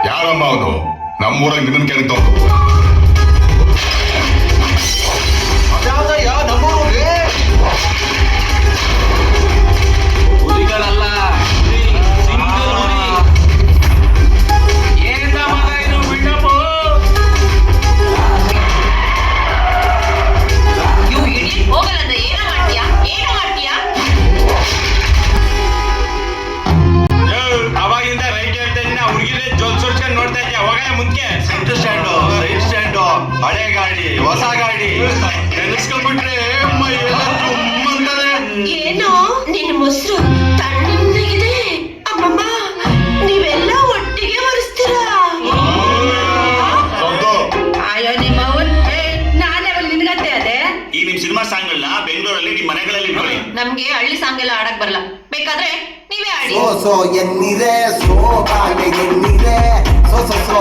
ಯಾರಮ್ಮ ಅವನು? ನಮ್ಮೂರಾಗ ನಿನ್ನ ಕೇಳಿದ್ದವನು. ಹುಲಿಗಳಲ್ಲ, ಸಿಂಗಲ್ ಹುಲಿ. ಏನ ಮಗ ಇದು ಬಿಟ್ಟಪ್ಪ? ಇವು ಇಡೀ ಹೋಗಲ್ಲ. ಏನೋ ಮಾಡ್ತೀಯಾ? ಅವಾಗಿಂದ ರೈಟ್ ಹೇಳ್ತಾ ಇದ್ದೀನಿ. ಹುಡುಗಿರೇ ಜೋಲ್ಸೋಡ್ಸ್ಕೊಂಡು ನೋಡ್ತಾ ಇದ್ದೆ. ಅವಾಗ ಮುಂಚೆ ಸೈಡ್ ಸ್ಟ್ಯಾಂಡು, ಹಳೆ ಗಾಡಿ, ಹೊಸ ಗಾಡಿ ನೆನೆಸ್ಕೊಂಡ್ಬಿಟ್ರೆ ಮೈ ಎಲ್ಲ ತುಂಬಂತದೆ. ಏನೋ ನಿನ್ನ ಮೊಸರು ತಣ್ಣಗಿದೆ. ಅಮ್ಮಮ್ಮ, ನೀವೆಲ್ಲ ಒಟ್ಟಿಗೆ ಬರೆಸ್ತೀರಾ? ಅಯ್ಯೋ ನಿಮ್ಮವನ್ ನಾನೇ ನಿನ್ಗತ್ತೆ ಅದೇ. ಈ ನಿಮ್ ಸಿನಿಮಾ ಸಾಂಗ್ಗಳನ್ನ ಬೆಂಗಳೂರಲ್ಲಿ ನಿಮ್ ಮನೆಗಳಲ್ಲಿ ಇಟ್ಕೊಳ್ಳಿ. ನಮ್ಗೆ ಹಳ್ಳಿ ಸಾಂಗ್ ಎಲ್ಲ ಆಡಕ್ ಬರಲ್ಲ. ಬೇಕಾದ್ರೆ ನೀವೇ ಆಡಿ. ಸೋ ಎನ್ನಿರೆ ಸೋ ಬಾಲೆ ಎನ್ನಿರೆ ಸೋ